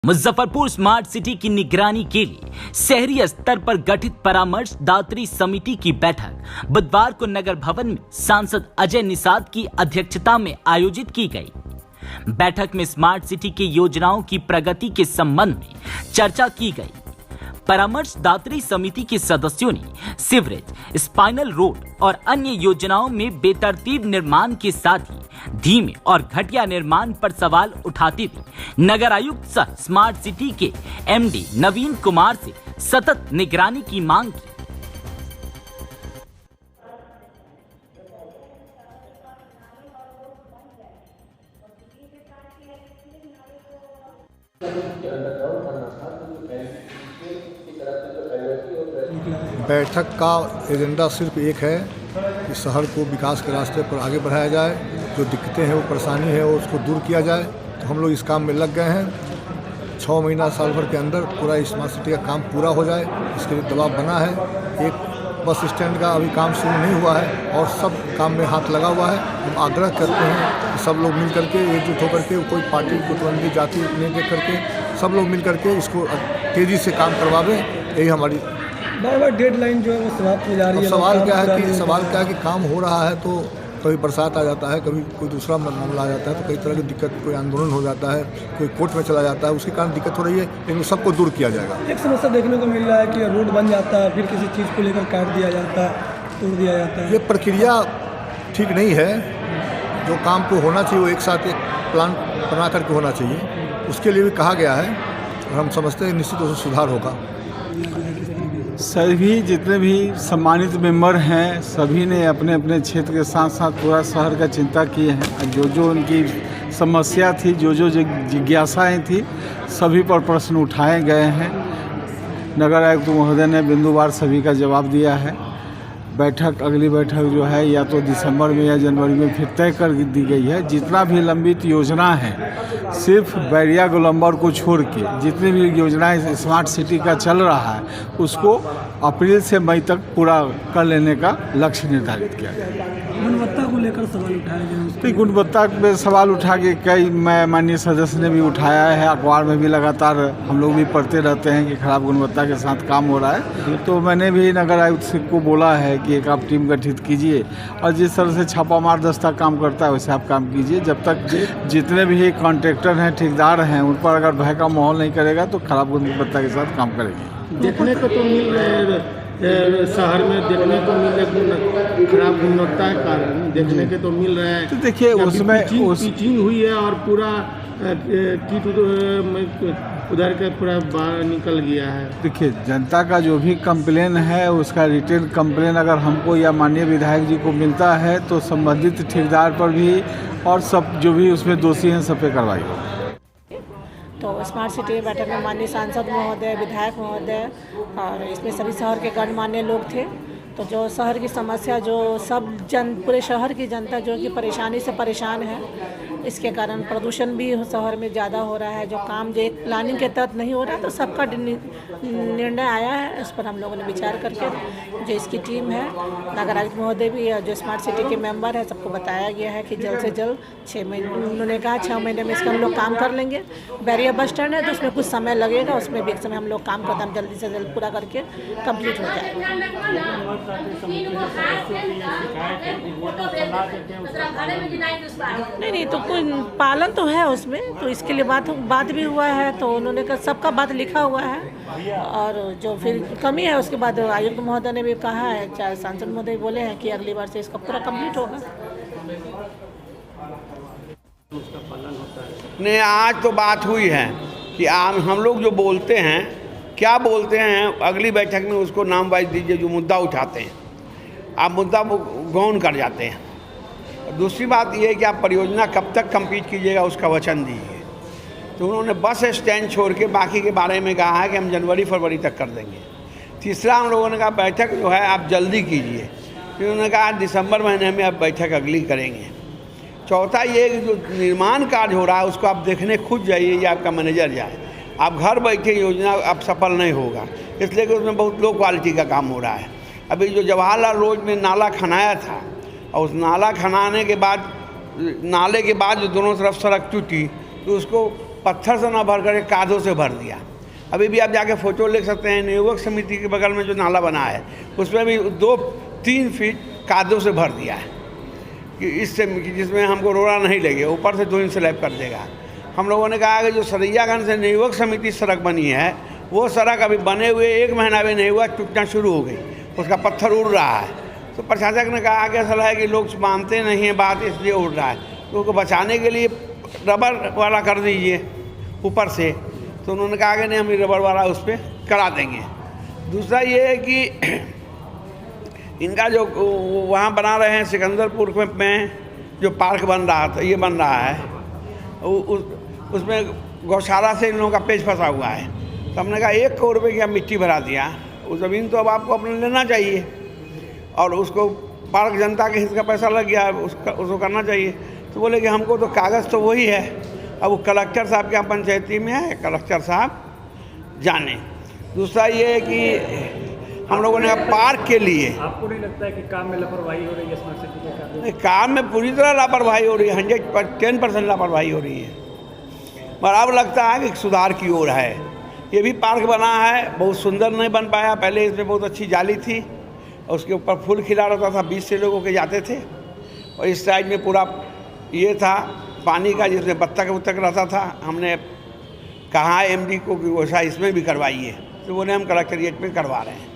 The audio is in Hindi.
मुजफ्फरपुर स्मार्ट सिटी की निगरानी के लिए शहरी स्तर पर गठित परामर्शदात्री समिति की बैठक बुधवार को नगर भवन में सांसद अजय निषाद की अध्यक्षता में आयोजित की गई। बैठक में स्मार्ट सिटी की योजनाओं की प्रगति के संबंध में चर्चा की गई। परामर्शदात्री समिति के सदस्यों ने सीवरेज, स्पाइनल रोड और अन्य योजनाओं में बेतरतीब निर्माण के साथ ही धीमे और घटिया निर्माण पर सवाल उठाते हुए नगर आयुक्त सह स्मार्ट सिटी के एमडी नवीन कुमार से सतत निगरानी की मांग की। बैठक का एजेंडा सिर्फ एक है कि शहर को विकास के रास्ते पर आगे बढ़ाया जाए, जो दिक्कतें हैं वो परेशानी है वो उसको दूर किया जाए। तो हम लोग इस काम में लग गए हैं। 6 महीना साल भर के अंदर पूरा स्मार्ट सिटी का काम पूरा हो जाए, इसके लिए दबाव बना है। एक बस स्टैंड का अभी काम शुरू नहीं हुआ है और सब काम में हाथ लगा हुआ है। हम आग्रह करते हैं कि सब लोग मिल करके एकजुट होकर के, कोई पार्टी कुटबंदी जाति नहीं देख करके सब लोग मिल करके इसको तेज़ी से काम करवावे। यही हमारी बार डेडलाइन जो है वो समाप्त हो जा रही है। सवाल क्या है कि काम हो रहा है तो कभी बरसात आ जाता है, कभी कोई दूसरा मामला आ जाता है, तो कई तरह की दिक्कत, कोई आंदोलन हो जाता है, कोई कोर्ट में चला जाता है, उसके कारण दिक्कत हो रही है, लेकिन सबको दूर किया जाएगा। एक समस्या देखने को मिल रहा है कि रोड बन जाता है, फिर किसी चीज़ को लेकर काट दिया जाता है, तोड़ दिया जाता है। ये प्रक्रिया ठीक नहीं है। जो काम को होना चाहिए वो एक साथ एक प्लान बना करके होना चाहिए, उसके लिए भी कहा गया है और हम समझते हैं निश्चित रूप से सुधार होगा। सभी जितने भी सम्मानित मेंबर हैं सभी ने अपने अपने क्षेत्र के साथ साथ पूरा शहर का चिंता किए हैं। जो उनकी समस्या थी, जो जिज्ञासाएं थी, सभी पर प्रश्न उठाए गए हैं। नगर आयुक्त महोदय ने बिंदुवार सभी का जवाब दिया है। अगली बैठक जो है या तो दिसंबर में या जनवरी में फिर तय कर दी गई है। जितना भी लंबित योजना है, सिर्फ बैरिया गोलंबर को छोड़ के जितनी भी योजनाएं स्मार्ट सिटी का चल रहा है उसको अप्रैल से मई तक पूरा कर लेने का लक्ष्य निर्धारित किया गया। गुणवत्ता को लेकर सवाल उठाए गए। तो गुणवत्ता में सवाल उठा के कई माननीय सदस्य ने भी उठाया है। अखबार में भी लगातार हम लोग भी पढ़ते रहते हैं कि खराब गुणवत्ता के साथ काम हो रहा है। तो मैंने भी नगर आयुक्त को बोला है कि एक आप टीम गठित कीजिए और जिस तरह से छापामार दस्ता काम करता है वैसे आप काम कीजिए। जब तक जितने भी कॉन्ट्रैक्टर हैं, ठेकेदार हैं, उन पर अगर भय का माहौल नहीं करेगा तो खराब गुणवत्ता के साथ काम करेंगे। देखने को तो मिल रहे शहर में देखने को मिल रहे खराब गुणवत्ता के कारण देखने के तो मिल रहे हैं। तो देखिए उसमें पिचिंग हुई है और पूरा कीट उधर के पूरा बाहर निकल गया है। देखिए जनता का जो भी कंप्लेन है उसका रिटेन कंप्लेन अगर हमको या माननीय विधायक जी को मिलता है तो संबंधित ठेकेदार पर भी और सब जो भी उसमें दोषी हैं सब पे कार्रवाई हो। तो स्मार्ट सिटी की बैठक में माननीय सांसद महोदय, विधायक महोदय और इसमें सभी शहर के गणमान्य लोग थे। तो जो शहर की समस्या, जो सब पूरे शहर की जनता जो कि परेशानी से परेशान है, इसके कारण प्रदूषण भी शहर में ज़्यादा हो रहा है। जो काम जो एक प्लानिंग के तहत नहीं हो रहा है, तो सबका निर्णय आया है। उस पर हम लोगों ने विचार करके जो इसकी टीम है, नगर आयुक्त महोदय भी जो स्मार्ट सिटी के मेंबर है, सबको बताया गया है कि जल्द से जल्द 6 महीने, उन्होंने कहा 6 महीने में इसका हम लोग काम कर लेंगे। बैरिया बस स्टैंड है तो उसमें कुछ समय लगेगा, उसमें भी एक समय हम लोग काम करते हैं, जल्दी से जल्द पूरा करके कंप्लीट हो जाएगा। नहीं तो कोई पालन तो है उसमें, तो इसके लिए बात भी हुआ है। तो उन्होंने कहा सबका बात लिखा हुआ है और जो फिर कमी है उसके बाद आयुक्त महोदय ने भी कहा है, चाहे सांसद महोदय बोले हैं कि अगली बार से इसका पूरा कंप्लीट होगा। नहीं, आज तो बात हुई है कि हम लोग जो बोलते हैं, क्या बोलते हैं, अगली बैठक में उसको नाम वाइज दीजिए। जो मुद्दा उठाते हैं आप मुद्दा गौन कर जाते हैं। दूसरी बात यह है कि आप परियोजना कब तक कंप्लीट कीजिएगा उसका वचन दीजिए। तो उन्होंने बस स्टैंड छोड़ के बाकी के बारे में कहा है कि हम जनवरी फरवरी तक कर देंगे। तीसरा हम लोगों ने कहा बैठक जो है आप जल्दी कीजिए। फिर उन्होंने कहा दिसंबर महीने में आप बैठक अगली करेंगे। चौथा ये कि जो निर्माण कार्य हो रहा है उसको आप देखने खुद जाइए या आपका मैनेजर जाए। आप घर बैठे योजना आप सफल नहीं होगा, इसलिए कि उसमें बहुत लो क्वालिटी का काम हो रहा है। अभी जो जवाहरलाल रोड में नाला खनाया था और उस नाला खनाने के बाद, नाले के बाद जो दोनों तरफ सड़क टूटी तो उसको पत्थर से ना भर कर कादों से भर दिया। अभी भी आप जाके फ़ोटो ले सकते हैं, नियोजक समिति के बगल में जो नाला बना है उसमें भी 2-3 फीट कादों से भर दिया है कि इससे जिसमें हमको रोड़ा नहीं लगे, ऊपर से 2 इंच स्लैब कर देगा। हम लोगों ने कहा कि जो सरैयागंज से नियोजक समिति सड़क बनी है वो सड़क अभी बने हुए 1 महीना भी नहीं हुआ, टूटना शुरू हो गई, उसका पत्थर उड़ रहा है। तो प्रशासक ने कहा कि असल है कि लोग मानते नहीं हैं बात, इसलिए उड़ रहा है, तो उसको बचाने के लिए रबर वाला कर दीजिए ऊपर से। तो उन्होंने कहा कि नहीं, हम रबर वाला उस पर करा देंगे। दूसरा ये है कि इनका जो वहाँ बना रहे हैं सिकंदरपुर में जो पार्क बन रहा था, ये बन रहा है, उसमें गौशाला से इन लोगों का पेच फंसा हुआ है। तो हमने कहा 1 करोड़ रुपये की अब मिट्टी भरा दिया, वो ज़मीन तो अब आपको अपने लेना चाहिए और उसको पार्क जनता के हिस्से का पैसा लग गया, उसको करना चाहिए। तो बोले कि हमको तो कागज़ तो वही है, अब वो कलेक्टर साहब के यहाँ पंचायती में है, कलेक्टर साहब जाने। दूसरा ये है कि हम लोगों ने पार्क के लिए, आपको नहीं लगता है कि काम में लापरवाही हो रही है स्मार्ट सिटी के कार्य? काम में पूरी तरह लापरवाही हो रही है, 110% लापरवाही हो रही है। पर अब लगता है कि सुधार की ओर है। ये भी पार्क बना है, बहुत सुंदर नहीं बन पाया। पहले इसमें बहुत अच्छी जाली थी और उसके ऊपर फूल खिला रहता था, 20 से लोगों के जाते थे। और इस साइड में पूरा ये था पानी का, जिसमें बत्तख उत्तक रहता था। हमने कहा MD को कि वैसा इसमें भी करवाइए, तो बोले हम कलेक्ट्रेट में करवा रहे हैं।